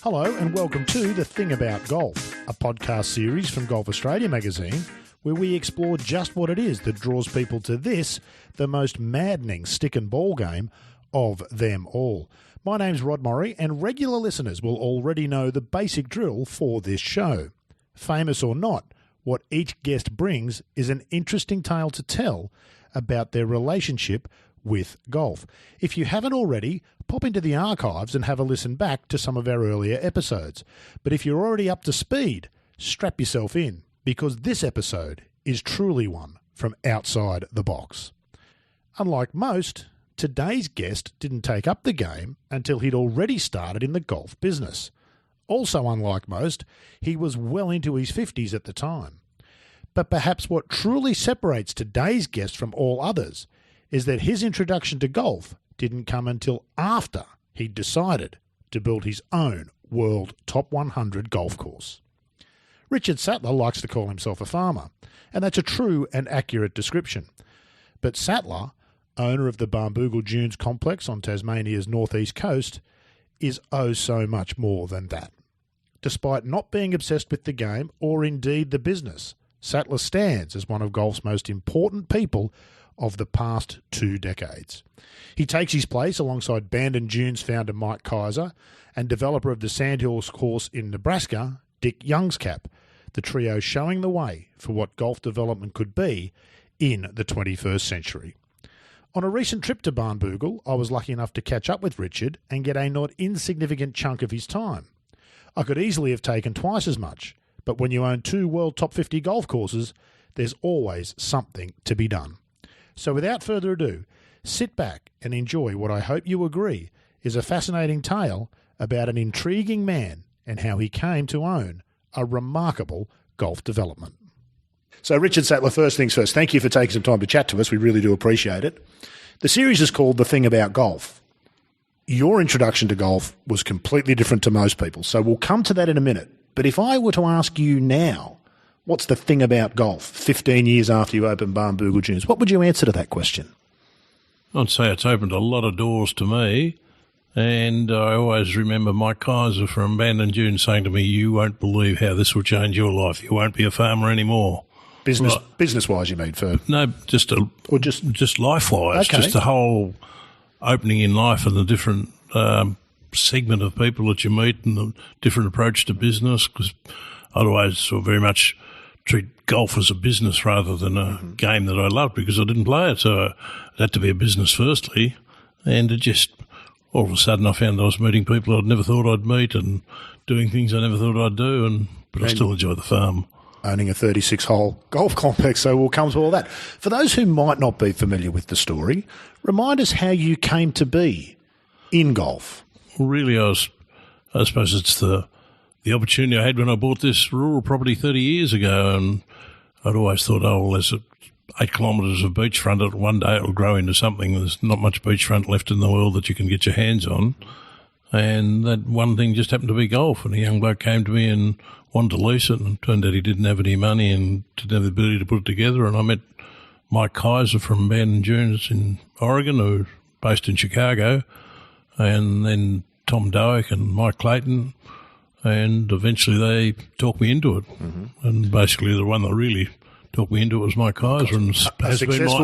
Hello and welcome to The Thing About Golf, a podcast series from Golf Australia magazine where we explore just what it is that draws people to this, the most maddening stick and ball game of them all. My name's Rod Murray, and regular listeners will already know the basic drill for this show. Famous or not, what each guest brings is an interesting tale to tell about their relationship with golf. If you haven't already, pop into the archives and have a listen back to some of our earlier episodes. But if you're already up to speed, strap yourself in, because this episode is truly one from outside the box. Unlike most, today's guest didn't take up the game until he'd already started in the golf business. Also unlike most, he was well into his 50s at the time. But perhaps what truly separates today's guest from all others is that his introduction to golf didn't come until after he'd decided to build his own world top 100 golf course. Richard Sattler likes to call himself a farmer, and that's a true and accurate description. But Sattler, owner of the Barnbougle Dunes complex on Tasmania's northeast coast, is oh so much more than that. Despite not being obsessed with the game or indeed the business, Sattler stands as one of golf's most important people of the past 2 decades. He takes his place alongside Barnbougle Dunes founder Mike Kaiser and developer of the Sandhills course in Nebraska, Dick Youngscap, the trio showing the way for what golf development could be in the 21st century. On a recent trip to Barnbougle, I was lucky enough to catch up with Richard and get a not insignificant chunk of his time. I could easily have taken twice as much, but when you own 2 world top 50 golf courses, there's always something to be done. So without further ado, sit back and enjoy what I hope you agree is a fascinating tale about an intriguing man and how he came to own a remarkable golf development. So Richard Sattler, first things first, thank you for taking some time to chat to us. We really do appreciate it. The series is called The Thing About Golf. Your introduction to golf was completely different to most people, so we'll come to that in a minute. But if I were to ask you now, what's the thing about golf 15 years after you opened Barnbougle Dunes? What would you answer to that question? I'd say it's opened a lot of doors to me, and I always remember Mike Kaiser from Barnbougle Dunes saying to me, "You won't believe how this will change your life. You won't be a farmer anymore." Business-wise, you mean? No, just life-wise. Okay. Just the whole opening in life and the different segment of people that you meet and the different approach to business, because I'd always very much treat golf as a business rather than a game that I loved, because I didn't play it. So it had to be a business firstly. And it just, all of a sudden I found I was meeting people I'd never thought I'd meet and doing things I never thought I'd do. But I still enjoy the farm. Owning a 36-hole golf complex, so we'll come to all that. For those who might not be familiar with the story, remind us how you came to be in golf. Well, really, I suppose it's the opportunity I had when I bought this rural property 30 years ago, and I'd always thought, there's 8 kilometres of beachfront. One day it'll grow into something. There's not much beachfront left in the world that you can get your hands on. And that one thing just happened to be golf, and a young bloke came to me and wanted to lease it, and it turned out he didn't have any money and didn't have the ability to put it together. And I met Mike Kaiser from Barnbougle Dunes in Oregon, who's based in Chicago, and then Tom Doak and Mike Clayton, and eventually they talked me into it. And basically the one that really talked me into it was Mike Kaiser, and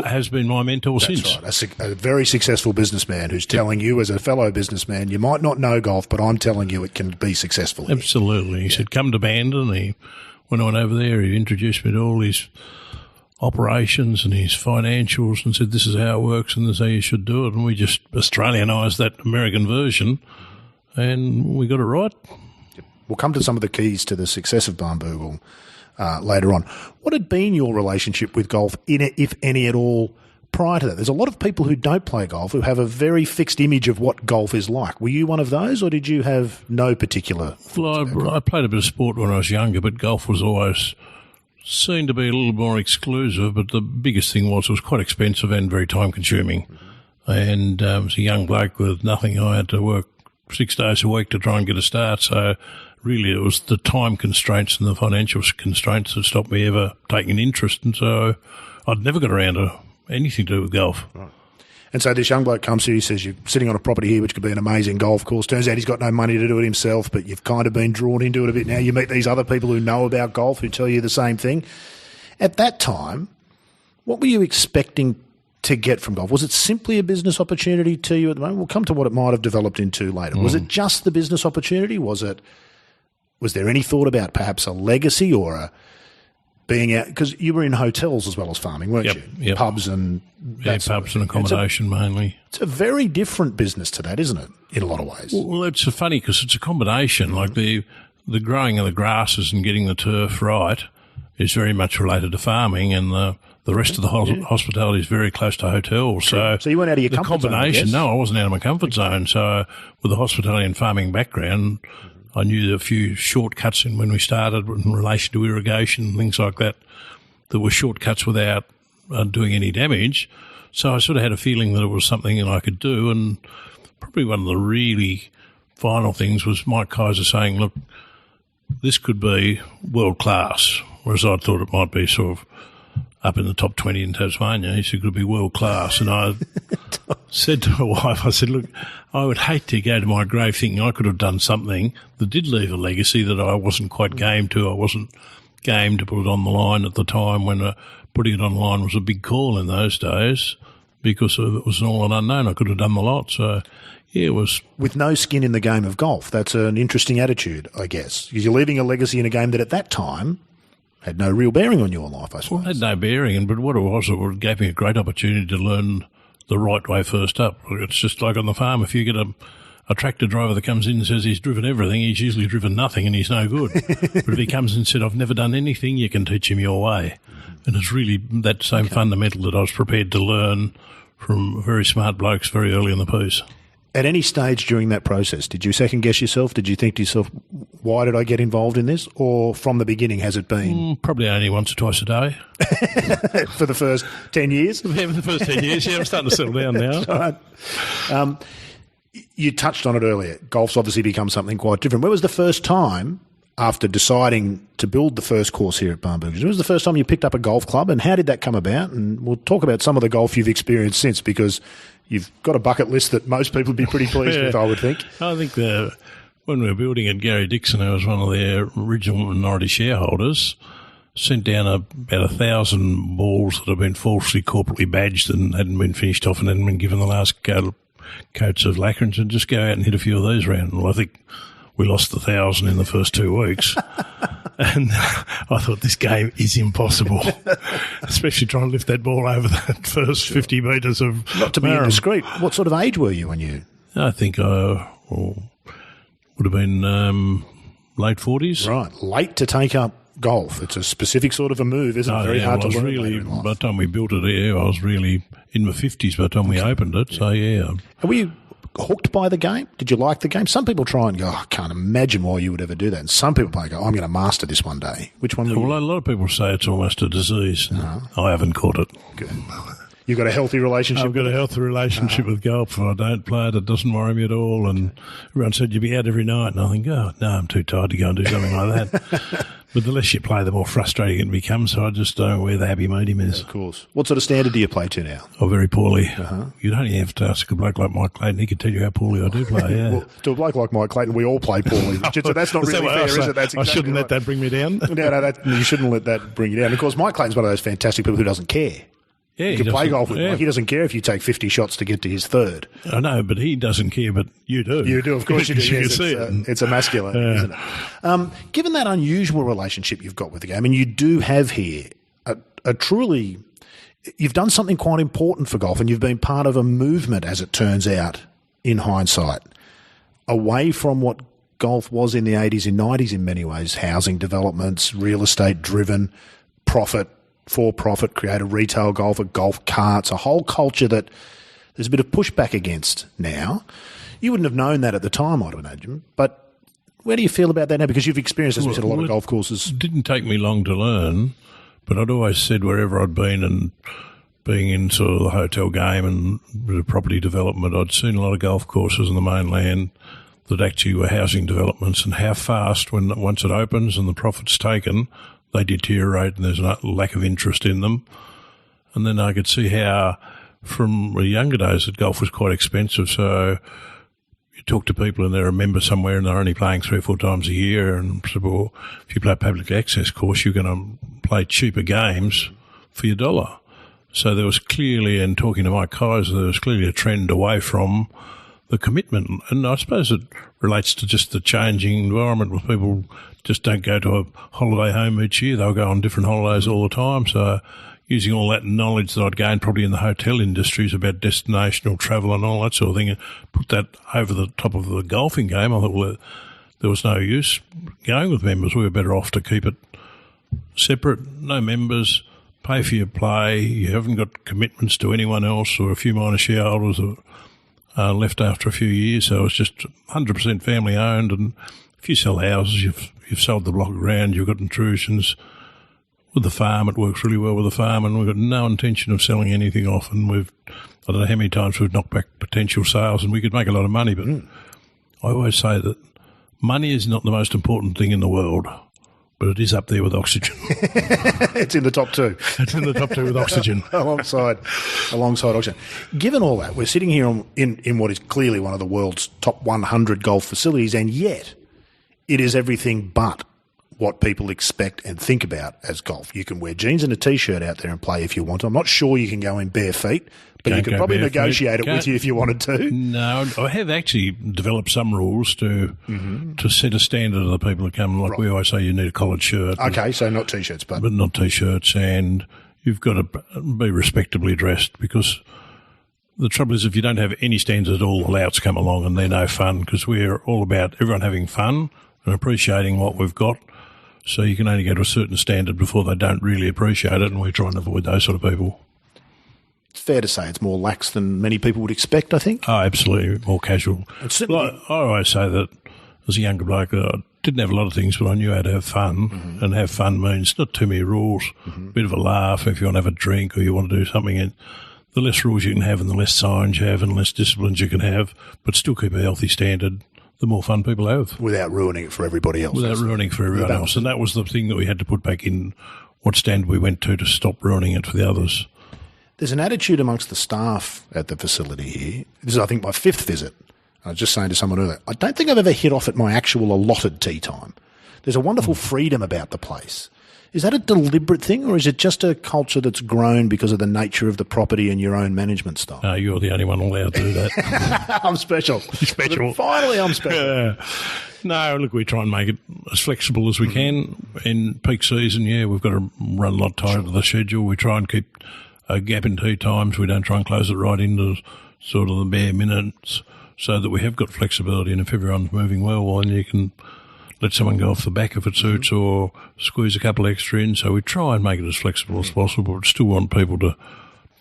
has been my mentor since. Right. A very successful businessman who's telling you as a fellow businessman, you might not know golf, but I'm telling you it can be successful. Absolutely. He said, come to Bandon. When I went over there, he introduced me to all his operations and his financials and said, this is how it works and this is how you should do it. And we just Australianised that American version, and we got it right. We'll come to some of the keys to the success of Barnbougle later on. What had been your relationship with golf, if any at all, prior to that? There's a lot of people who don't play golf who have a very fixed image of what golf is like. Were you one of those, or did you have no particular? Well, I played a bit of sport when I was younger, but golf was always seen to be a little more exclusive. But the biggest thing was it was quite expensive and very time-consuming. And as a young bloke with nothing, I had to work 6 days a week to try and get a start. So really it was the time constraints and the financial constraints that stopped me ever taking an interest. And so I'd never got around to anything to do with golf. Right. And so this young bloke comes here, he says, you're sitting on a property here which could be an amazing golf course. Turns out he's got no money to do it himself, but you've kind of been drawn into it a bit now. You meet these other people who know about golf who tell you the same thing. At that time, what were you expecting to get from golf? Was it simply a business opportunity to you at the moment? We'll come to what it might have developed into later. Was it just the business opportunity? Was there any thought about perhaps a legacy or a being out? Because you were in hotels as well as farming, weren't you? Yep. Pubs and pubs and accommodation mainly. It's a very different business to that, isn't it? In a lot of ways. Well, it's funny because it's a combination. Like the growing of the grasses and getting the turf right is very much related to farming, and the rest of the hospitality is very close to hotels. So you weren't out of your comfort zone, I guess? No, I wasn't out of my comfort zone. So with the hospitality and farming background, I knew a few shortcuts in when we started in relation to irrigation and things like that were shortcuts without doing any damage. So I sort of had a feeling that it was something that I could do. And probably one of the really final things was Mike Kaiser saying, look, this could be world class, whereas I thought it might be sort of up in the top 20 in Tasmania. He said it could be world class. And I said to my wife, I said, look, I would hate to go to my grave thinking I could have done something that did leave a legacy that I wasn't quite game to. I wasn't game to put it on the line at the time when putting it on the line was a big call in those days because it was all an unknown. I could have done the lot. So, yeah, it was. With no skin in the game of golf, that's an interesting attitude, I guess. Because you're leaving a legacy in a game that at that time had no real bearing on your life, I suppose. Well, it had no bearing, but what it gave me a great opportunity to learn the right way first up. It's just like on the farm. If you get a tractor driver that comes in and says he's driven everything, he's usually driven nothing and he's no good. But if he comes and said, I've never done anything, you can teach him your way. And it's really that same fundamental that I was prepared to learn from very smart blokes very early in the piece. At any stage during that process, did you second guess yourself? Did you think to yourself, why did I get involved in this? Or from the beginning, has it been? Probably only once or twice a day. For the first 10 years? Yeah, for the first 10 years. Yeah, I'm starting to settle down now. Right. You touched on it earlier. Golf's obviously become something quite different. When was the first time, after deciding to build the first course here at Barnbougle, when was the first time you picked up a golf club and how did that come about? And we'll talk about some of the golf you've experienced since because you've got a bucket list that most people would be pretty pleased with, I would think. I think when we were building it, Gary Dixon, who was one of their original minority shareholders, sent down about 1,000 balls that had been falsely corporately badged and hadn't been finished off and hadn't been given the last coats of lacquer and said, just go out and hit a few of those round. Well, I think we lost 1,000 in the first 2 weeks. And I thought this game is impossible, especially trying to lift that ball over that first 50 metres of Not to be indiscreet, what sort of age were you when you... I think I would have been late 40s. Right, late to take up golf. It's a specific sort of a move, isn't it? Very hard to learn later in life. By the time we built it, I was really in my 50s by the time we opened it. So, yeah. Were you hooked by the game? Did you like the game? Some people try and go, I can't imagine why you would ever do that. And some people go, I'm going to master this one day. Which one were you? Well, a lot of people say it's almost a disease. I haven't caught it. Good. You've got a healthy relationship? I've got a healthy relationship with golf. I don't play it. It doesn't worry me at all. And everyone said, you'd be out every night. And I think, no, I'm too tired to go and do something like that. But the less you play, the more frustrating it becomes. So I just don't know where the happy medium is. Of course. What sort of standard do you play to now? Oh, very poorly. You'd only have to ask a bloke like Mike Clayton. He could tell you how poorly I do play, yeah. Well, to a bloke like Mike Clayton, we all play poorly, Richard, so that's not really fair, is it? That's exactly I shouldn't let that bring me down. No, you shouldn't let that bring you down. Of course, Mike Clayton's one of those fantastic people who doesn't care. Yeah, you can play golf with Mike. He doesn't care if you take 50 shots to get to his third. I know, but he doesn't care, but you do. You do, of course you do. You yes, see it. It's emasculate, isn't it? Given that unusual relationship you've got with the game, and you do have here a truly... You've done something quite important for golf, and you've been part of a movement, as it turns out, in hindsight, away from what golf was in the 80s and 90s in many ways, housing developments, real estate driven, profit, for-profit, create a retail golfer, golf carts, a whole culture that there's a bit of pushback against now. You wouldn't have known that at the time, I'd imagine, but where do you feel about that now? Because you've experienced, as we said, a lot of golf courses. It didn't take me long to learn, but I'd always said wherever I'd been and being in sort of the hotel game and the property development, I'd seen a lot of golf courses in the mainland that actually were housing developments, and how fast, once it opens and the profit's taken, they deteriorate and there's a lack of interest in them. And then I could see how from the younger days that golf was quite expensive, so you talk to people and they're a member somewhere and they're only playing 3 or 4 times a year, and so, well, if you play a public access course, you're going to play cheaper games for your dollar. So there was clearly, and talking to Mike Kaiser, there was clearly a trend away from the commitment. And I suppose it relates to just the changing environment where people just don't go to a holiday home each year. They'll go on different holidays all the time. So using all that knowledge that I'd gained probably in the hotel industries about destinational travel and all that sort of thing, and put that over the top of the golfing game, I thought, well, there was no use going with members. We were better off to keep it separate, no members, pay for your play. You haven't got commitments to anyone else, or a few minor shareholders are left after a few years. So it's just 100% family owned. And if you sell houses, you've sold the block of ground, you've got intrusions. With the farm, it works really well with the farm, and we've got no intention of selling anything off. And I don't know how many times we've knocked back potential sales, and we could make a lot of money. But I always say that money is not the most important thing in the world, but it is up there with oxygen. It's in the top 2. It's in the top 2 with oxygen. alongside oxygen. Given all that, we're sitting here in what is clearly one of the world's top 100 golf facilities, and yet it is everything but what people expect and think about as golf. You can wear jeans and a T-shirt out there and play if you want. I'm not sure you can go in bare feet, but you could probably negotiate it with you if you wanted to. No, I have actually developed some rules to set a standard of the people that come. Like we always say, you need a collared shirt. Okay, so not T-shirts, but not T-shirts, and you've got to be respectably dressed, because the trouble is if you don't have any standards at all, the louts come along and they're no fun, because we're all about everyone having fun and appreciating what we've got. So you can only go to a certain standard before they don't really appreciate it, and we try and avoid those sort of people. It's fair to say it's more lax than many people would expect, I think. Oh, absolutely, more casual. I always say that as a younger bloke, I didn't have a lot of things, but I knew how to have fun, and have fun means not too many rules, a bit of a laugh if you want to have a drink or you want to do something. And the less rules you can have and the less signs you have and less disciplines you can have, but still keep a healthy standard, the more fun people have. Without ruining it for everybody else. Without ruining it for everyone else. And that was the thing that we had to put back in what standard we went to stop ruining it for the others. There's an attitude amongst the staff at the facility here. This is, I think, my 5th visit. I was just saying to someone earlier, I don't think I've ever hit off at my actual allotted tea time. There's a wonderful freedom about the place. Is that a deliberate thing, or is it just a culture that's grown because of the nature of the property and your own management style? No, you're the only one allowed to do that. I'm special. Special. Finally, I'm special. No, look, we try and make it as flexible as we can. In peak season, we've got to run a lot tighter to the schedule. We try and keep a gap in tea times. We don't try and close it right into sort of the bare minutes, so that we have got flexibility. And if everyone's moving well, then you can let someone go off the back if it suits, or squeeze a couple extra in. So we try and make it as flexible as possible, but still want people to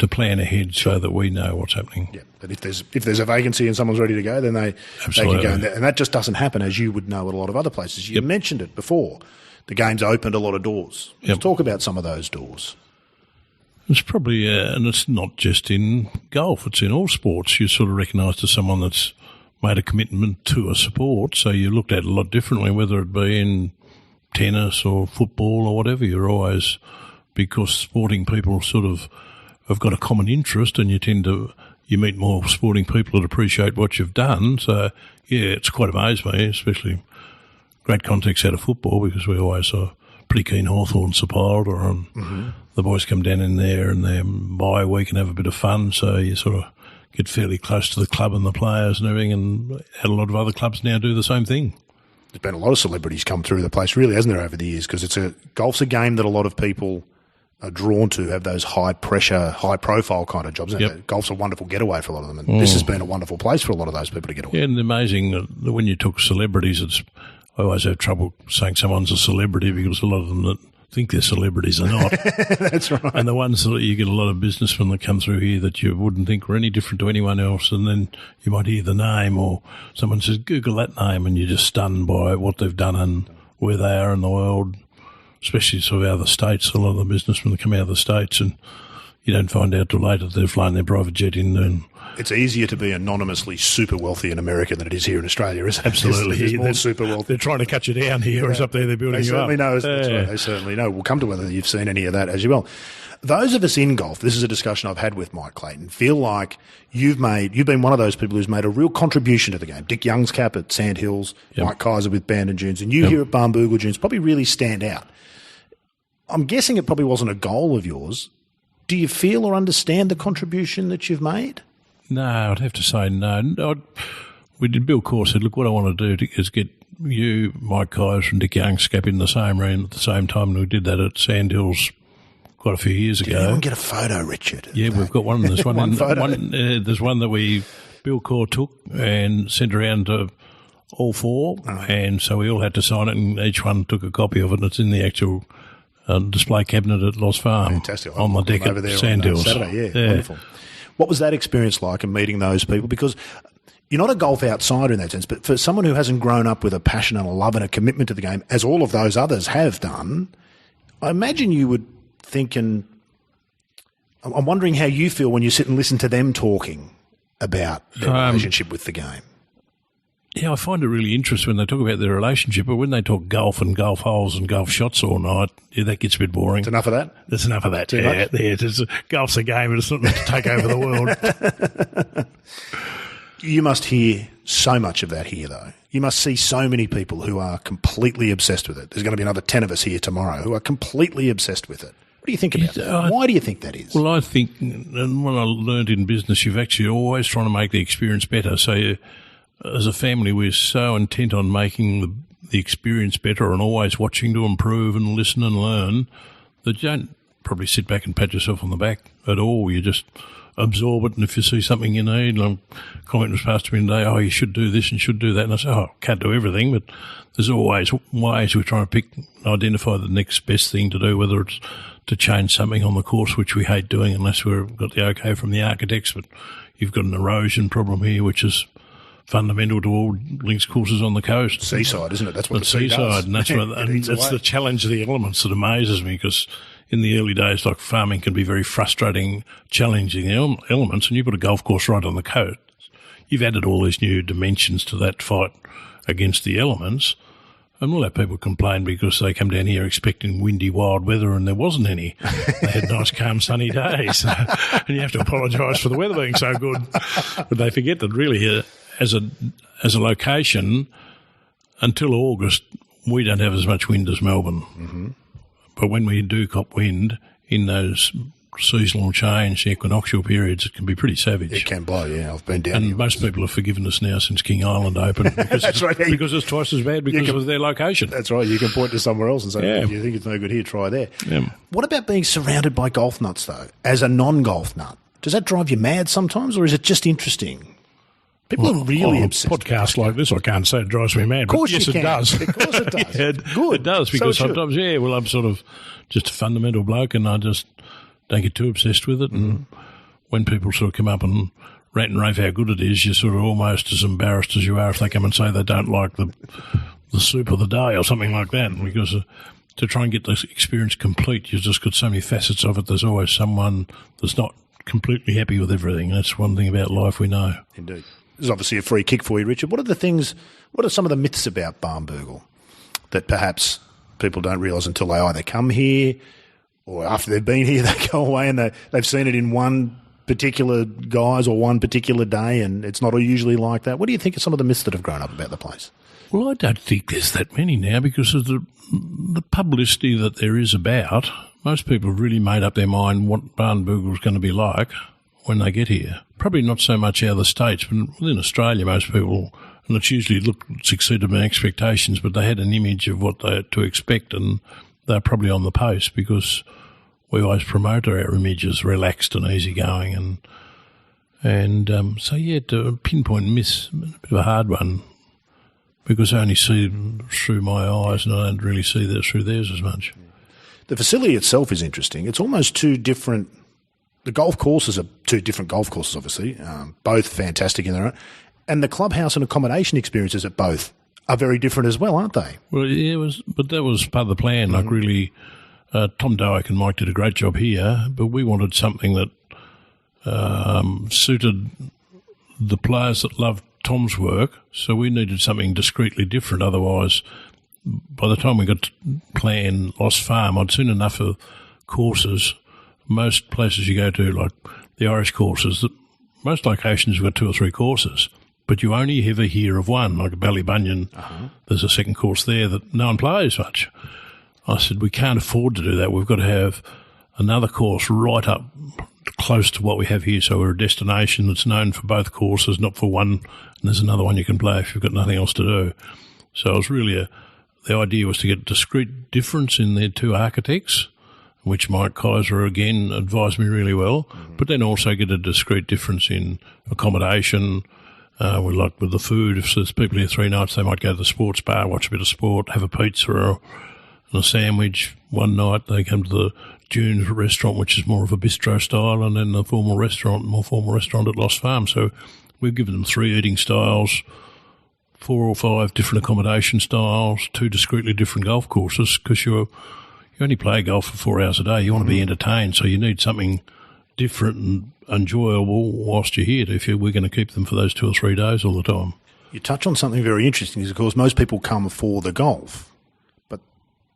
plan ahead so that we know what's happening. Yeah, but if there's a vacancy and someone's ready to go, then they can go in there. And that just doesn't happen, as you would know, at a lot of other places. You mentioned it before. The game's opened a lot of doors. Let's talk about some of those doors. It's probably, and it's not just in golf, it's in all sports. You're sort of recognised as someone that's made a commitment to a sport, so you're looked at a lot differently, whether it be in tennis or football or whatever. You're always, because sporting people sort of have got a common interest, and you meet more sporting people that appreciate what you've done. So, it's quite amazed me, especially great context out of football, because we always are pretty keen Hawthorn supporter, and the boys come down in there and they bye week and have a bit of fun, so you sort of get fairly close to the club and the players and everything, and a lot of other clubs now do the same thing. There's been a lot of celebrities come through the place, really, hasn't there, over the years? Because golf's a game that a lot of people are drawn to, have those high-pressure, high-profile kind of jobs. Yep. Golf's a wonderful getaway for a lot of them, and this has been a wonderful place for a lot of those people to get away. Yeah, and amazing that when you talk celebrities, I always have trouble saying someone's a celebrity, because a lot of them that think they're celebrities are not. That's right. And the ones that you get a lot of businessmen that come through here that you wouldn't think were any different to anyone else, and then you might hear the name, or someone says, Google that name, and you're just stunned by what they've done and where they are in the world, especially sort of out of the States. A lot of the businessmen that come out of the States, and you don't find out till later that they've flown their private jet in. And it's easier to be anonymously super wealthy in America than it is here in Australia, isn't it? Absolutely. There's more super wealthy. They're trying to cut you down here, whereas up there they're building you up. That's right. They certainly know. We'll come to whether you've seen any of that as well. Those of us in golf, this is a discussion I've had with Mike Clayton, feel like you've been one of those people who's made a real contribution to the game. Dick Young's cap at Sandhills, Mike Kaiser with Barnbougle Dunes, and you here at Barnbougle Dunes probably really stand out. I'm guessing it probably wasn't a goal of yours. Do you feel or understand the contribution that you've made? No, I'd have to say no. We did. Bill Corr said, look, what I want to do is get you, Mike Kaiser and Dick Young's cap in the same room at the same time, and we did that at Sandhills quite a few years ago. Did anyone get a photo, Richard? Yeah, we've got one. There's one. Photo. There's one that Bill Corr took and sent around to all four, and so we all had to sign it, and each one took a copy of it, and it's in the actual display cabinet at Lost Farm. Fantastic. On the deck over at there Sandhills. on Saturday, yeah, wonderful. What was that experience like and meeting those people? Because you're not a golf outsider in that sense, but for someone who hasn't grown up with a passion and a love and a commitment to the game, as all of those others have done, I imagine you would think, and I'm wondering how you feel when you sit and listen to them talking about their relationship with the game. Yeah, I find it really interesting when they talk about their relationship, but when they talk golf and golf holes and golf shots all night, that gets a bit boring. There's enough of that? There's enough of that. Golf's a game, but it's not meant to take over the world. You must hear so much of that here, though. You must see so many people who are completely obsessed with it. There's going to be another 10 of us here tomorrow who are completely obsessed with it. What do you think about that? Why do you think that is? Well, I think, and when I learned in business, you've actually always trying to make the experience better. So as a family, we're so intent on making the experience better and always watching to improve and listen and learn that you don't probably sit back and pat yourself on the back at all. You just absorb it, and if you see something you need, and a comment was passed to me today, you should do this and should do that, and I say, can't do everything, but there's always ways we're trying to identify the next best thing to do, whether it's to change something on the course, which we hate doing unless we've got the okay from the architects, but you've got an erosion problem here, which is fundamental to all links courses on the coast. Seaside, isn't it? That's what the seaside does. And that's the challenge of the elements that amazes me, because in the early days, like farming can be very frustrating, challenging elements, and you put a golf course right on the coast. You've added all these new dimensions to that fight against the elements, and we'll have people complain because they come down here expecting windy, wild weather, and there wasn't any. They had nice, calm, sunny days, and you have to apologise for the weather being so good. But they forget that really, as a location, until August, we don't have as much wind as Melbourne. Mm-hmm. But when we do cop wind in those seasonal change, equinoctial periods, it can be pretty savage. It can blow, yeah. I've been down and here. most people have forgiven us now since King Island opened because, That's right. because it's twice as bad because of their location. That's right. You can point to somewhere else and say, if you think it's no good here, try there. Yeah. What about being surrounded by golf nuts, though, as a non-golf nut? Does that drive you mad sometimes, or is it just interesting? People are really obsessed. Podcasts like this, I can't say it drives me mad. Of course, but yes, it does. Of course it does. Good. It does, because so sometimes, I'm sort of just a fundamental bloke, and I just don't get too obsessed with it. And when people sort of come up and rant and rave how good it is, you're sort of almost as embarrassed as you are if they come and say they don't like the soup of the day or something like that, because to try and get this experience complete, you've just got so many facets of it. There's always someone that's not completely happy with everything. That's one thing about life we know. Indeed. This is obviously a free kick for you, Richard. What are some of the myths about Barnbougle that perhaps people don't realise until they either come here or after they've been here, they go away and they've seen it in one particular guise or one particular day, and it's not usually like that? What do you think are some of the myths that have grown up about the place? Well, I don't think there's that many now because of the publicity that there is about. Most people have really made up their mind what Barnbougle is going to be like when they get here. Probably not so much out of the States, but within Australia, most people, and it's usually exceeded my expectations, but they had an image of what they had to expect, and they're probably on the post because we always promote our image as relaxed and easygoing. To pinpoint myths, a bit of a hard one, because I only see them through my eyes and I don't really see that through theirs as much. The facility itself is interesting. It's almost two different. The golf courses are two different golf courses, obviously, both fantastic in their own. And the clubhouse and accommodation experiences at both are very different as well, aren't they? Well, but that was part of the plan, like really Tom Doak and Mike did a great job here, but we wanted something that suited the players that loved Tom's work, so we needed something discreetly different. Otherwise, by the time we got to plan Lost Farm, I'd seen enough of courses. Most places you go to, like the Irish courses, most locations have got 2 or 3 courses, but you only ever hear of one, like Ballybunion. There's a second course there that no one plays much. I said, we can't afford to do that. We've got to have another course right up close to what we have here, so we're a destination that's known for both courses, not for one, and there's another one you can play if you've got nothing else to do. So it was really the idea was to get a discrete difference in their 2 architects, which Mike Kaiser, again, advised me really well, but then also get a discrete difference in accommodation. We like with the food, if there's people here 3 nights, they might go to the sports bar, watch a bit of sport, have a pizza and a sandwich. One night they come to the Dunes restaurant, which is more of a bistro style, and then the more formal restaurant at Lost Farm. So we've given them 3 eating styles, 4 or 5 different accommodation styles, 2 discretely different golf courses, because you only play golf for 4 hours a day. You want to be entertained, so you need something different and enjoyable whilst you're here if we're going to keep them for those 2 or 3 days all the time. You touch on something very interesting, is of course most people come for the golf, but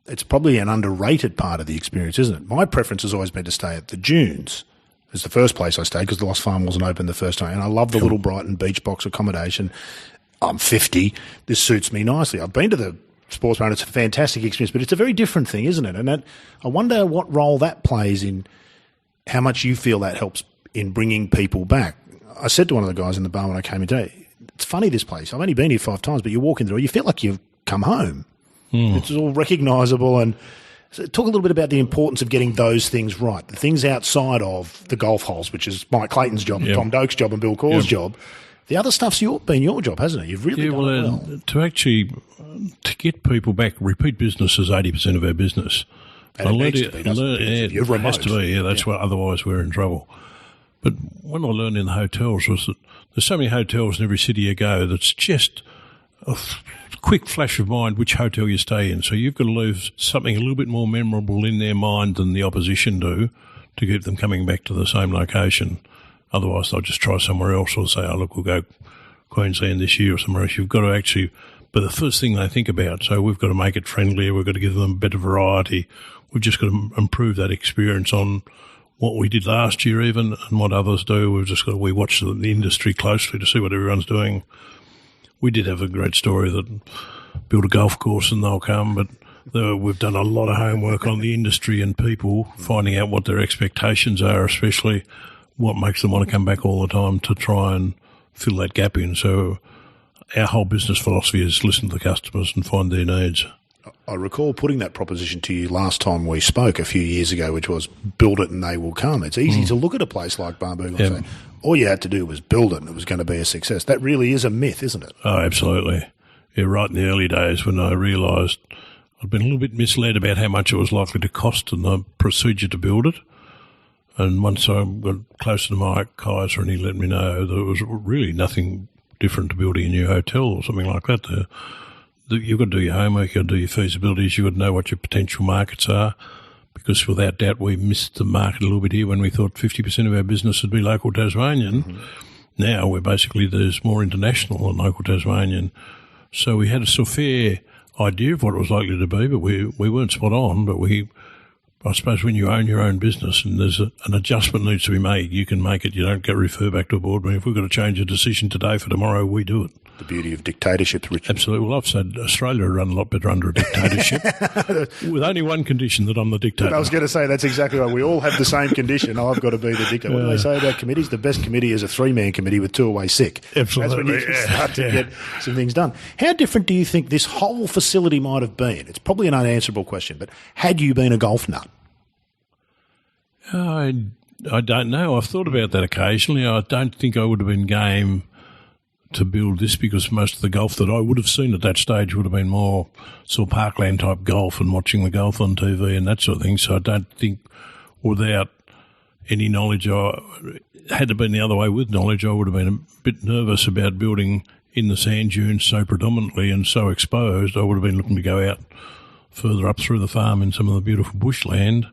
it's probably an underrated part of the experience, isn't it? My preference has always been to stay at the Dunes. It's the first place I stayed because the Lost Farm wasn't open the first time, and I love the little Brighton beach box accommodation. I'm 50. This suits me nicely. I've been to the sports bar, and it's a fantastic experience, but it's a very different thing, isn't it? And I wonder what role that plays in how much you feel that helps in bringing people back. I said to one of the guys in the bar when I came in today, it's funny, this place. I've only been here 5 times, but you walk in there, you feel like you've come home. It's all recognisable. And so talk a little bit about the importance of getting those things right, the things outside of the golf holes, which is Mike Clayton's job, and Tom Doak's job, and Bill Caw's job. The other stuff's been your job, hasn't it? You've really done it well. To get people back, repeat business is 80% of our business. And it needs to be, doesn't it? You're remote. It has to be, that's what, otherwise we're in trouble. But what I learned in the hotels was that there's so many hotels in every city you go that's just a quick flash of mind which hotel you stay in. So you've got to leave something a little bit more memorable in their mind than the opposition do to keep them coming back to the same location. Otherwise, they'll just try somewhere else or say, oh, look, we'll go Queensland this year or somewhere else. You've got to actually, but the first thing they think about, so we've got to make it friendlier, we've got to give them a better variety. We've just got to improve that experience on what we did last year even and what others do. We watch the industry closely to see what everyone's doing. We did have a great story that build a golf course and they'll come, but we've done a lot of homework on the industry and people, finding out what their expectations are, especially what makes them want to come back all the time to try and fill that gap in. So our whole business philosophy is listen to the customers and find their needs. I recall putting that proposition to you last time we spoke a few years ago, which was build it and they will come. It's easy to look at a place like Barnbougle and say, all you had to do was build it and it was going to be a success. That really is a myth, isn't it? Oh, absolutely. Yeah, right in the early days when I realised I'd been a little bit misled about how much it was likely to cost and the procedure to build it. And once I got closer to Mike Kaiser and he let me know there was really nothing different to building a new hotel or something like that. You've got to do your homework, you've got to do your feasibilities, you've got to know what your potential markets are, because without doubt we missed the market a little bit here when we thought 50% of our business would be local Tasmanian. Now there's more international than local Tasmanian. So we had a fair idea of what it was likely to be, but we weren't spot on, but I suppose when you own your own business and there's an adjustment needs to be made, you can make it. You don't get referred back to a board meeting. If we've got to change a decision today for tomorrow, we do it. The beauty of dictatorships, Richard. Absolutely. Well, I've said Australia would run a lot better under a dictatorship with only one condition, that I'm the dictator. I was going to say, that's exactly right. We all have the same condition. I've got to be the dictator. What do they say about committees? The best committee is a 3-man committee with 2 away sick. Absolutely. That's when you can start to get some things done. How different do you think this whole facility might have been? It's probably an unanswerable question, but had you been a golf nut? I don't know. I've thought about that occasionally. I don't think I would have been game to build this because most of the golf that I would have seen at that stage would have been more sort of parkland type golf and watching the golf on TV and that sort of thing. So I don't think without any knowledge, had it been the other way with knowledge, I would have been a bit nervous about building in the sand dunes so predominantly and so exposed. I would have been looking to go out further up through the farm in some of the beautiful bushland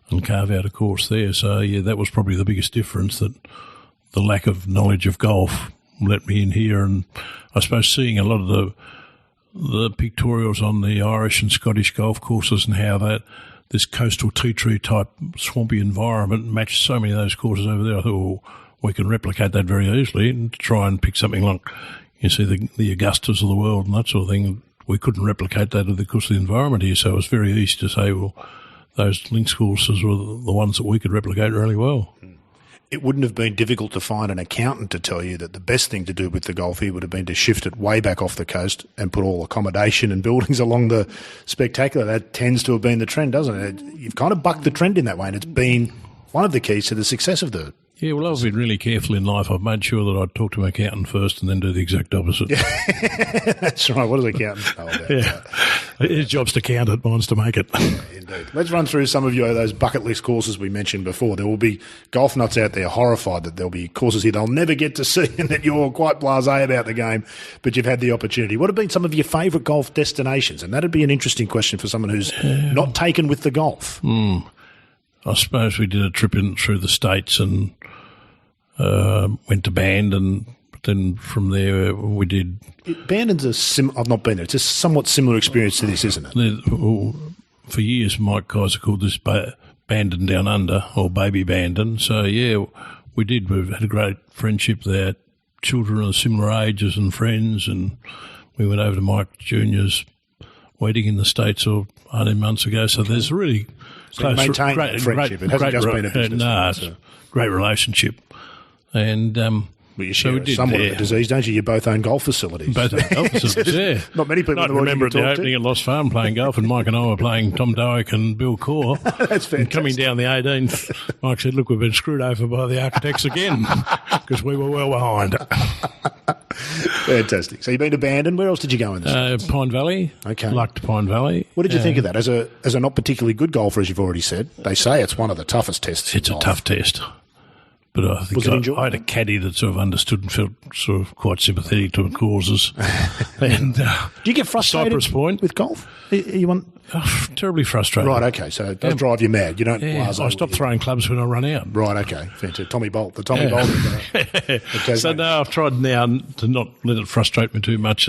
and carve out a course there. So, yeah, that was probably the biggest difference, that the lack of knowledge of golf let me in here. And I suppose seeing a lot of the pictorials on the Irish and Scottish golf courses and how this coastal tea tree type swampy environment matched so many of those courses over there, I thought, well, we can replicate that very easily and try and pick something like, you see, the Augustas of the world and that sort of thing. We couldn't replicate that because of the environment here, so it was very easy to say, well, those links courses were the ones that we could replicate really well. It wouldn't have been difficult to find an accountant to tell you that the best thing to do with the golf here would have been to shift it way back off the coast and put all accommodation and buildings along the Spectacular. That tends to have been the trend, doesn't it? You've kind of bucked the trend in that way, and it's been one of the keys to the success of the... Yeah, well, I've been really careful in life. I've made sure that I'd talk to my accountant first and then do the exact opposite. That's right. What does accountants know about that? His job's to count it, mine's to make it. Indeed. Let's run through some of those bucket list courses we mentioned before. There will be golf nuts out there horrified that there'll be courses here they'll never get to see and that you're quite blasé about the game, but you've had the opportunity. What have been some of your favourite golf destinations? And that'd be an interesting question for someone who's not taken with the golf. I suppose we did a trip in through the States and went to Bandon, but then from there we did... Bandon's I've not been there. It's a somewhat similar experience to this, isn't it? For years, Mike Kaiser called this Bandon Down Under, or Baby Bandon. So, yeah, we did. We've had a great friendship there. Children of similar ages and friends, and we went over to Mike Jr.'s wedding in the States 18 months ago. So there's a really close... maintained that friendship. It hasn't just been a business. No, it's a great relationship. And well, you share somewhat of the disease, don't you? You both own golf facilities. Both own golf facilities, yeah. Not many people in the world remember at the opening at Lost Farm playing golf, and Mike and I were playing Tom Doak and Bill Core. That's fantastic. And coming down the 18th, Mike said, look, we've been screwed over by the architects again because we were well behind. Fantastic. So you've been to Bandon. Where else did you go in this? Pine Valley. Okay. Liked Pine Valley. What did you think of that? As a not particularly good golfer, as you've already said, they say it's one of the toughest tests. It's a tough test. But I think I had a caddy that sort of understood and felt sort of quite sympathetic to the causes. And do you get frustrated Cypress Point with golf? Terribly frustrated. Right, okay. So it does drive you mad. You don't. Yeah, I stopped throwing clubs when I run out. Right, okay. Fantastic. Tommy Bolt. The Tommy Bolt. Okay, so now I've tried now to not let it frustrate me too much.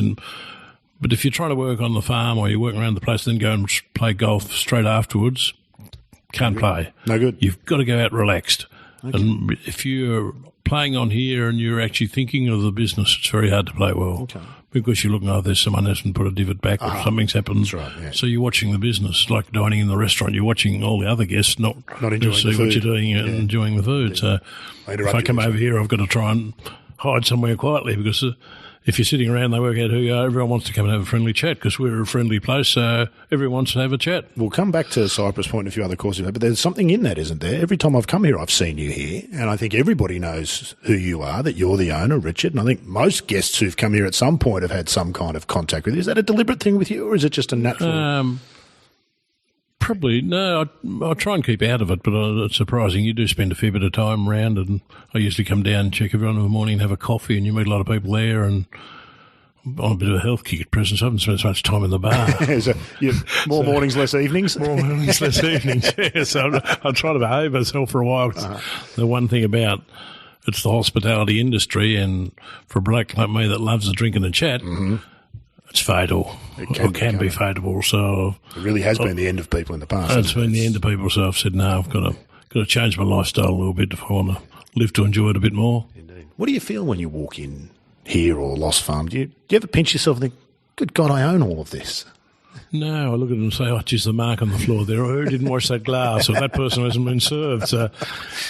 But if you're trying to work on the farm or you're working around the place, then go and play golf straight afterwards, can't play. No good. You've got to go out relaxed. Okay. And if you're playing on here and you're actually thinking of the business, it's very hard to play well. Okay. Because you're looking, there's someone hasn't put a divot back or something's happened. That's right, yeah. So you're watching the business, like dining in the restaurant. You're watching all the other guests, not enjoying the food. What you're doing and enjoying the food. So if I come over here, I've got to try and hide somewhere quietly because if you're sitting around, they work out who you are. Everyone wants to come and have a friendly chat because we're a friendly place, so everyone wants to have a chat. We'll come back to Cypress Point and a few other courses, but there's something in that, isn't there? Every time I've come here, I've seen you here, and I think everybody knows who you are, that you're the owner, Richard, and I think most guests who've come here at some point have had some kind of contact with you. Is that a deliberate thing with you, or is it just a natural... Probably, no, I try and keep out of it, but it's surprising. You do spend a fair bit of time around, and I usually come down and check everyone in the morning and have a coffee, and you meet a lot of people there, and on a bit of a health kick at present, so I haven't spent so much time in the bar. So more mornings, less evenings? More mornings, less evenings, yeah. So I'm trying to behave myself for a while. The one thing about it's the hospitality industry, and for a bloke like me that loves a drink and a chat, it's fatal. It can be fatal. So it really has been the end of people in the past. It's been the end of people. So I've said, no, I've got to change my lifestyle a little bit if I want to live to enjoy it a bit more. Indeed. What do you feel when you walk in here or Lost Farm? Do you ever pinch yourself and think, good God, I own all of this? No, I look at it and say, oh, geez, the mark on the floor there. Who didn't wash that glass? Or that person hasn't been served. So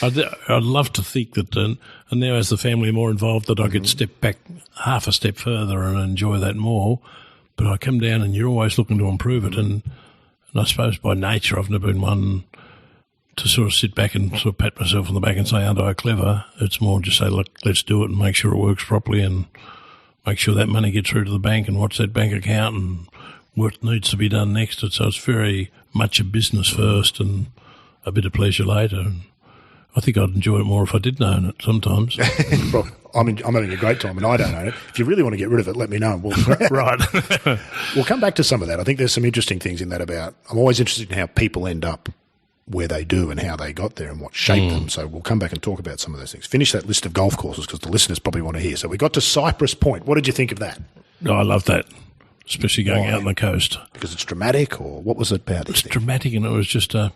I'd love to think that, and now as the family are more involved, that I could step back half a step further and enjoy that more. But I come down and you're always looking to improve it. And I suppose by nature I've never been one to sort of sit back and sort of pat myself on the back and say, aren't I clever? It's more just say, look, let's do it and make sure it works properly and make sure that money gets through to the bank and watch that bank account and what needs to be done next. So it's very much a business first and a bit of pleasure later. And I think I'd enjoy it more if I didn't own it sometimes. I'm having a great time and I don't own it. If you really want to get rid of it, let me know. Right. We'll come back to some of that. I think there's some interesting things in that about. I'm always interested in how people end up where they do and how they got there and what shaped them. So we'll come back and talk about some of those things. Finish that list of golf courses because the listeners probably want to hear. So we got to Cypress Point. What did you think of that? Oh, I love that, especially going out on the coast. Because it's dramatic, or what was it about? It's dramatic, and it was just like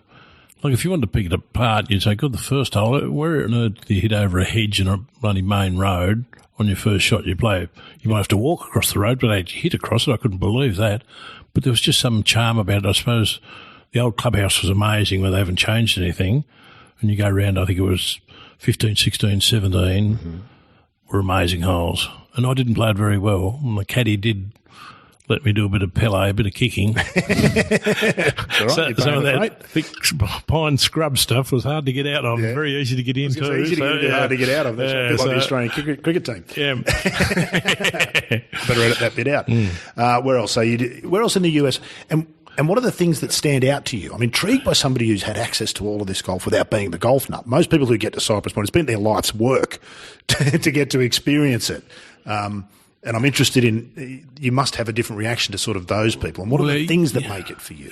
if you wanted to pick it apart, you'd say, good, the first hole, where on earth do you hit over a hedge and a bloody main road on your first shot you play? You might have to walk across the road, but they hit across it. I couldn't believe that. But there was just some charm about it. I suppose the old clubhouse was amazing where they haven't changed anything. And you go around, I think it was 15, 16, 17, were amazing holes. And I didn't play it very well. And the caddy did let me do a bit of Pele, a bit of kicking. Right, some of that thick pine scrub stuff was hard to get out of. Very easy to get into. Hard to get out of. That's a bit like the Australian cricket team. Yeah. Better edit that bit out. Where else? Where else in the US? And what are the things that stand out to you? I'm intrigued by somebody who's had access to all of this golf without being the golf nut. Most people who get to Cypress Point, it's been their life's work to get to experience it. And I'm interested in, you must have a different reaction to sort of those people. And what are the things that make it for you?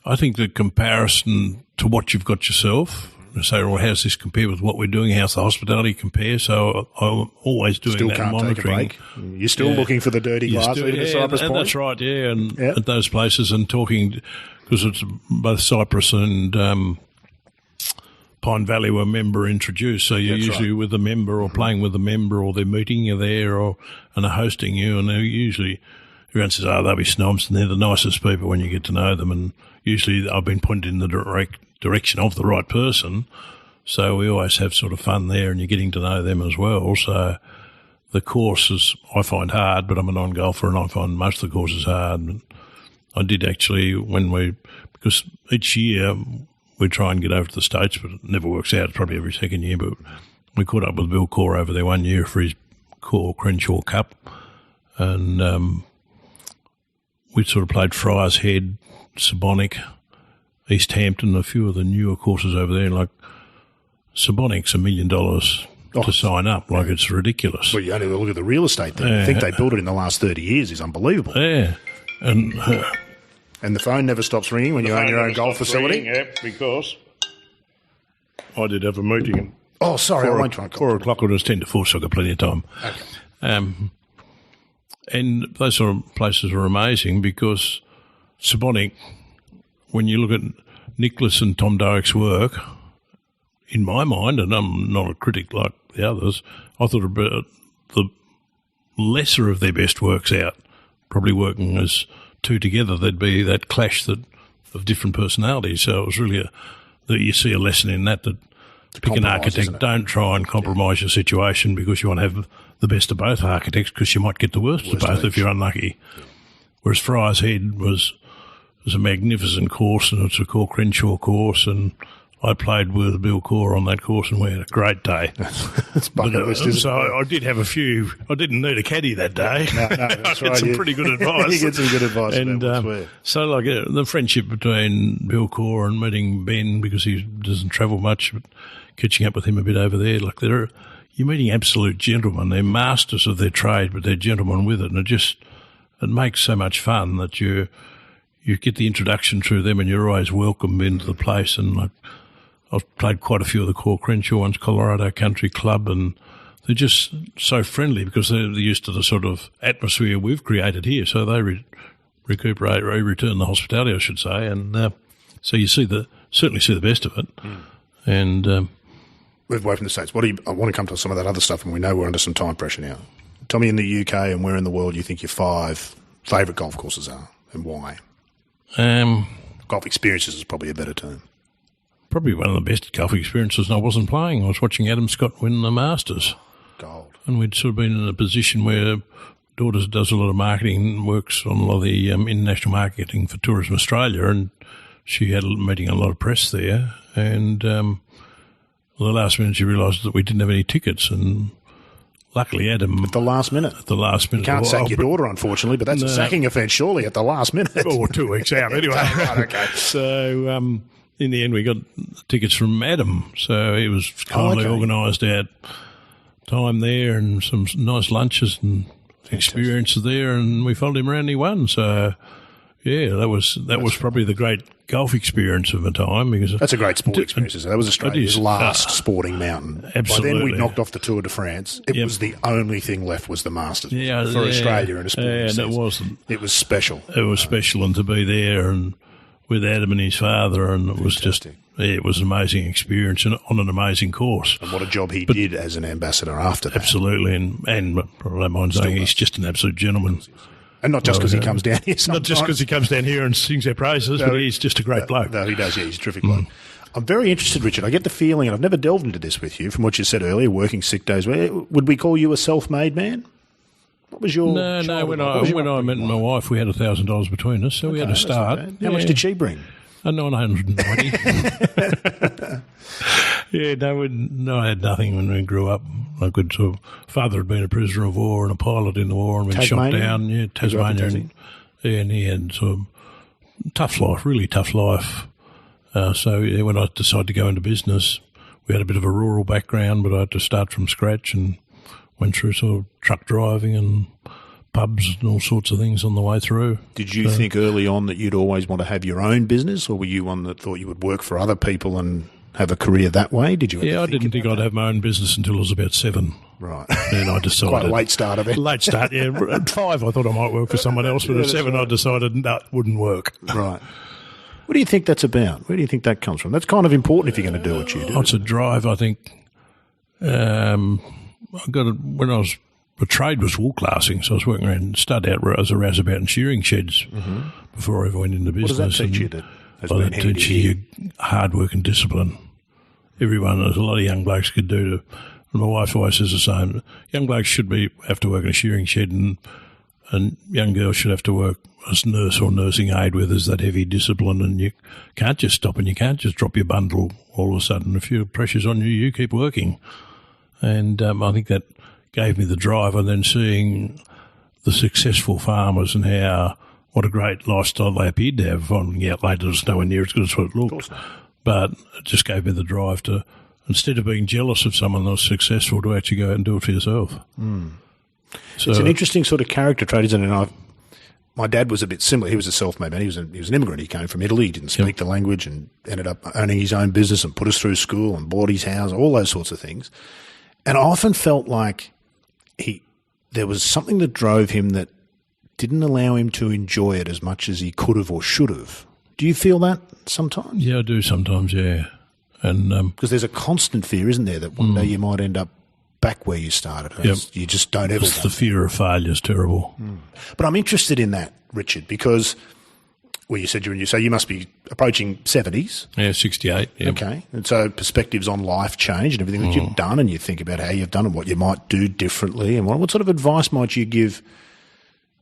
I think the comparison to what you've got yourself, say, well, how's this compare with what we're doing? How's the hospitality compare? So I'm always doing that monitoring. Take a break. You're still looking for the dirty glass even at Cypress Point? That's right, and at those places and talking, because it's both Cypress and Pine Valley were member introduced, so you're usually with a member or playing with a member or they're meeting you there and they're hosting you, and they're usually, everyone says, they'll be snobs, and they're the nicest people when you get to know them, and usually I've been pointed in the direction of the right person, so we always have sort of fun there and you're getting to know them as well. So the courses I find hard, but I'm a non-golfer and I find most of the courses hard. And I did actually, because each year we try and get over to the States, but it never works out. It's probably every second year, but we caught up with Bill Corr over there one year for his Corr Crenshaw Cup, and we sort of played Friars Head, Sabonic, East Hampton, a few of the newer courses over there. Like Sabonic's $1 million to sign up. Like, it's ridiculous. Well, you only look at the real estate there. I think they built it in the last 30 years is unbelievable. Yeah. And the phone never stops ringing when you own your own golf facility? Yeah, because I did have a meeting. Oh, sorry, I won't try and 4 o'clock, it was 10 to 4, so I've got plenty of time. Okay. And those sort of places are amazing because Sabonic, when you look at Nicholas and Tom Doak's work, in my mind, and I'm not a critic like the others, I thought about the lesser of their best works out, probably working as two together, there'd be that clash of different personalities. So it was really that you see a lesson in that pick an architect, don't try and compromise your situation because you want to have the best of both architects, because you might get the worst of both if you're unlucky. Whereas Friars Head was a magnificent course, and it's a Corr Crenshaw course, and I played with Bill Corr on that course and we had a great day. It's bucket list, isn't it? So I did have a few. I didn't need a caddy that day. No, that's right. I had some pretty good advice. You get some good advice. And so like the friendship between Bill Corr and meeting Ben, because he doesn't travel much, but catching up with him a bit over there, like you're meeting absolute gentlemen. They're masters of their trade, but they're gentlemen with it, and it makes so much fun that you get the introduction through them, and you're always welcomed into the place. And like, I've played quite a few of the Corr Crenshaw ones, Colorado Country Club, and they're just so friendly because they're used to the sort of atmosphere we've created here. So they return the hospitality, I should say, and so you certainly see the best of it. And move away from the States. I want to come to some of that other stuff, and we know we're under some time pressure now. Tell me in the UK and where in the world you think your 5 favourite golf courses are, and why? Golf experiences is probably a better term. Probably one of the best golf experiences, and I wasn't playing. I was watching Adam Scott win the Masters. Gold. And we'd sort of been in a position where daughter does a lot of marketing, works on a lot of the international marketing for Tourism Australia, and she had meeting a lot of press there. And the last minute she realised that we didn't have any tickets, and luckily Adam... At the last minute? At the last minute. You can't sack your daughter, unfortunately, but that's a sacking offence, surely, at the last minute. Or 2 weeks out, anyway. Right, okay. So... in the end, we got tickets from Adam, so he was kindly organised out time there and some nice lunches and experiences there, and we followed him around and he won. So, yeah, that was probably the great golf experience of the time. Because that's a great sport experience. That was Australia's last sporting mountain. Absolutely. By then we'd knocked off the Tour de France. It was the only thing left was the Masters for Australia in a sporting sense. It was special. It was special, and to be there and with Adam and his father, and it was just... it was an amazing experience and on an amazing course. And what a job he did as an ambassador after that. Absolutely, and I don't mind saying he's just an absolute gentleman. And not just because he comes down here sometimes. Not just because he comes down here and sings our praises, but he's just a great bloke. No, he does, yeah, he's a terrific bloke. I'm very interested, Richard. I get the feeling, and I've never delved into this with you, from what you said earlier, working sick days. Would we call you a self-made man? What was your... No, when I met my wife, we had $1,000 between us, so we had to start. How much did she bring? 990. Yeah, I had nothing when we grew up. My good father had been a prisoner of war and a pilot in the war and been shot down. Yeah, Tasmania. And he had sort of tough life, really tough life. So when I decided to go into business, we had a bit of a rural background, but I had to start from scratch and went through sort of truck driving and pubs and all sorts of things on the way through. Did you think early on that you'd always want to have your own business, or were you one that thought you would work for other people and have a career that way? Did you? Yeah, I didn't think I'd have my own business until I was about 7. Right. Then I decided... Quite a late starter then. Late start, yeah. At 5 I thought I might work for someone else, but at 7 I decided that wouldn't work. Right. What do you think that's about? Where do you think that comes from? That's kind of important if you're going to do what you do. It's a drive, I think. When I was... The trade was wool glassing, so I was working around, started out as a rouseabout and shearing sheds before I ever went into business. What does that teach you? That teach you hard work and discipline. Everyone, there's a lot of young blokes could do to, and my wife always says the same, young blokes have to work in a shearing shed, and young girls should have to work as nurse or nursing aid where there's that heavy discipline, and you can't just stop and you can't just drop your bundle all of a sudden. If your pressure's on you, you keep working. And I think that gave me the drive, and then seeing the successful farmers and what a great lifestyle they appeared to have. Finding out later it was nowhere near as good as what it looked. But it just gave me the drive to, instead of being jealous of someone that was successful, to actually go out and do it for yourself. So, it's an interesting sort of character trait, isn't it? My dad was a bit similar. He was a self-made man. He was an immigrant. He came from Italy. He didn't speak the language and ended up owning his own business and put us through school and bought his house, all those sorts of things. And I often felt like there was something that drove him that didn't allow him to enjoy it as much as he could have or should have. Do you feel that sometimes? Yeah, I do sometimes, yeah. And because there's a constant fear, isn't there, that one day you might end up back where you started. You just don't ever want the fear of failure is terrible. But I'm interested in that, Richard, because... Well, you said you must be approaching 70s. Yeah, 68. Yep. Okay. And so perspectives on life change and everything that you've done, and you think about how you've done and what you might do differently. And what sort of advice might you give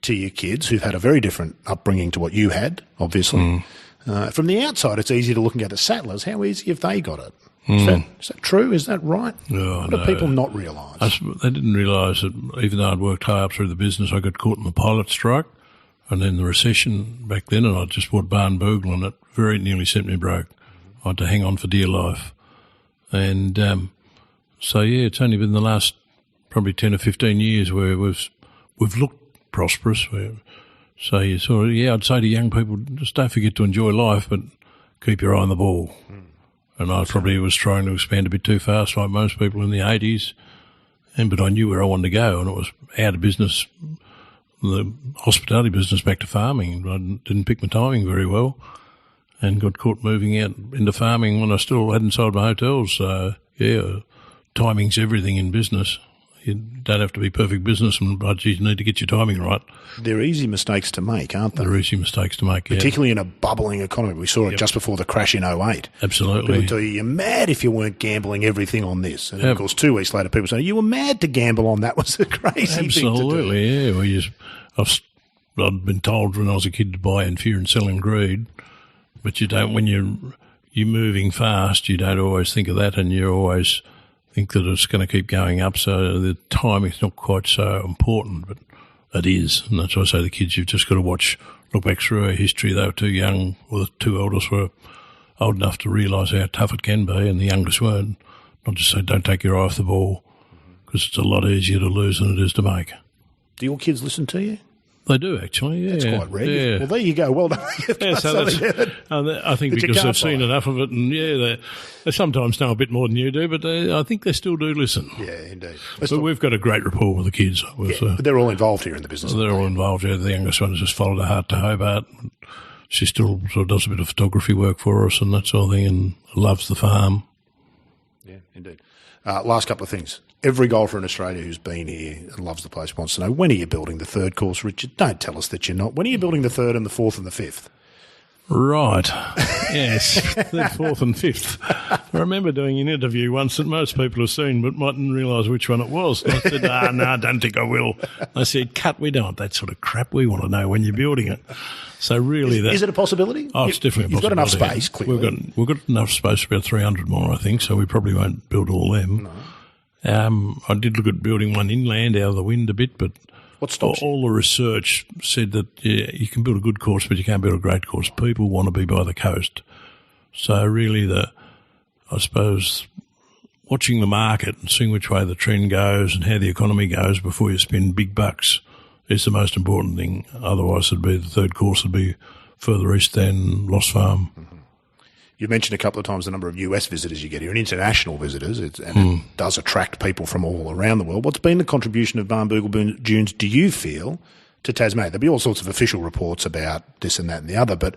to your kids who've had a very different upbringing to what you had, obviously? From the outside, it's easy to look at the Sattlers. How easy have they got it? Is that true? Is that right? What do people not realise? They didn't realise that even though I'd worked hard up through the business, I got caught in the pilot strike. And then the recession back then, and I just bought Barnbougle, and it very nearly sent me broke. I had to hang on for dear life. And so, yeah, it's only been the last probably 10 or 15 years where we've looked prosperous. So you sort of, I'd say to young people, just don't forget to enjoy life, but keep your eye on the ball. And I probably was trying to expand a bit too fast, like most people in the 80s. But I knew where I wanted to go, and it was out of business, the hospitality business, back to farming. I didn't pick my timing very well and got caught moving out into farming when I still hadn't sold my hotels. So, timing's everything in business. You don't have to be perfect businessman, but you need to get your timing right. They're easy mistakes to make, aren't they? They're easy mistakes to make, particularly in a bubbling economy. We saw it just before the crash in 2008. Absolutely. People tell you, you're mad if you weren't gambling everything on this. And, of course, 2 weeks later, people say, you were mad to gamble on that. Was a crazy thing to do. Absolutely, yeah. I'd been told when I was a kid to buy in fear and sell in greed, but you don't, when you're moving fast, you don't always think of that, and you always think that it's going to keep going up, so the timing's not quite so important, but it is. And that's why I say to the kids, you've just got to look back through our history. They were too young, or the 2 eldest were old enough to realise how tough it can be, and the youngest weren't. Not just say, don't take your eye off the ball. because it's a lot easier to lose than it is to make. Do your kids listen to you? They do, actually, yeah. That's quite rare. Yeah. Well, there you go. Well done. I think because they've seen enough of it, and they sometimes know a bit more than you do, but I think they still do listen. Yeah, indeed. But we've got a great rapport with the kids. But they're all involved here in the business. They're all involved, yeah. The youngest one has just followed her heart to Hobart. She still sort of does a bit of photography work for us and that sort of thing, and loves the farm. Yeah, indeed. Last couple of things. Every golfer in Australia who's been here and loves the place wants to know, when are you building the third course, Richard? Don't tell us that you're not. When are you building the third and the fourth and the fifth? Right. Yes, third, fourth and fifth. I remember doing an interview once that most people have seen but mightn't realise which one it was. And I said, no, I don't think I will. I said, cut, we don't want that sort of crap. We want to know when you're building it. So really Is it a possibility? Oh, it's definitely a possibility. You've got enough space, clearly. We've got enough space for about 300 more, I think, so we probably won't build all them. No. I did look at building one inland out of the wind a bit, but what stops all the research said that you can build a good course, but you can't build a great course. People want to be by the coast. So really I suppose, watching the market and seeing which way the trend goes and how the economy goes before you spend big bucks is the most important thing. Otherwise, the third course would be further east than Lost Farm. Mm-hmm. You mentioned a couple of times the number of US visitors you get here and international visitors, it does attract people from all around the world. What's been the contribution of Barnbougle Dunes, do you feel, to Tasmania? There'll be all sorts of official reports about this and that and the other, but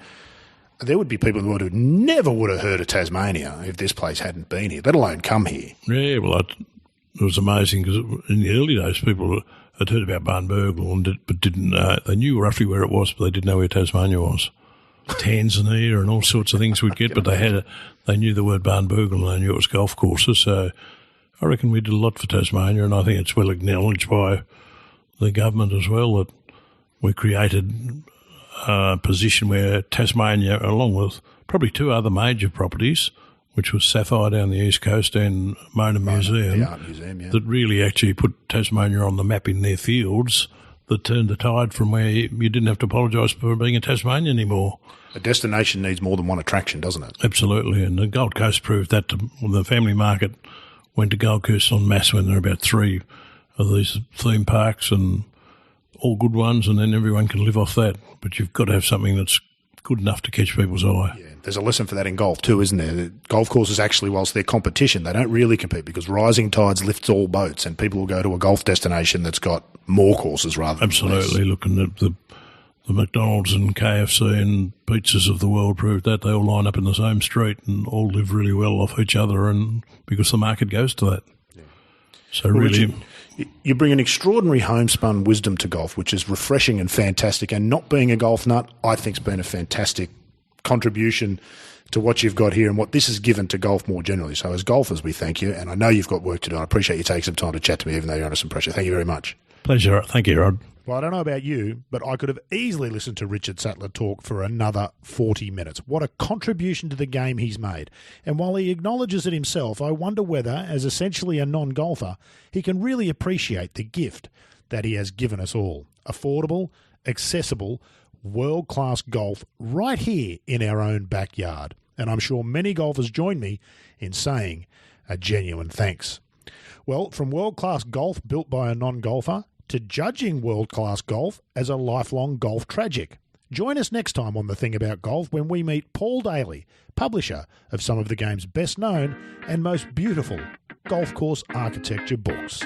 there would be people in the world who never would have heard of Tasmania if this place hadn't been here, let alone come here. Yeah, well, it was amazing because in the early days people had heard about Barnbougle but didn't know. They knew roughly where it was, but they didn't know where Tasmania was. Tanzania and all sorts of things we'd get, but they knew the word Barnbougle and they knew it was golf courses. So I reckon we did a lot for Tasmania, and I think it's well acknowledged by the government as well that we created a position where Tasmania, along with probably two other major properties, which was Sapphire down the east coast and Mona Museum, the art museum, that really actually put Tasmania on the map in their fields, that turned the tide from where you didn't have to apologise for being a Tasmanian anymore. A destination needs more than one attraction, doesn't it? Absolutely, and the Gold Coast proved that. The family market went to Gold Coast en masse when there were about 3 of these theme parks, and all good ones, and then everyone can live off that. But you've got to have something that's good enough to catch people's eye. Yeah, there's a lesson for that in golf too, isn't there? The golf courses actually, whilst they're competition, they don't really compete because rising tides lifts all boats, and people will go to a golf destination that's got more courses rather than absolutely less. Looking at the McDonald's and KFC and pizzas of the world proved that. They all line up in the same street and all live really well off each other, and because the market goes to that. Yeah. So well, really... Richard, you bring an extraordinary homespun wisdom to golf, which is refreshing and fantastic, and not being a golf nut, I think, has been a fantastic contribution to what you've got here and what this has given to golf more generally. So as golfers, we thank you, and I know you've got work to do. I appreciate you taking some time to chat to me, even though you're under some pressure. Thank you very much. Pleasure. Thank you, Rod. Well, I don't know about you, but I could have easily listened to Richard Sattler talk for another 40 minutes. What a contribution to the game he's made. And while he acknowledges it himself, I wonder whether, as essentially a non-golfer, he can really appreciate the gift that he has given us all. Affordable, accessible, world-class golf right here in our own backyard. And I'm sure many golfers join me in saying a genuine thanks. Well, from world-class golf built by a non-golfer to judging world-class golf as a lifelong golf tragic. Join us next time on The Thing About Golf when we meet Paul Daly, publisher of some of the game's best-known and most beautiful golf course architecture books.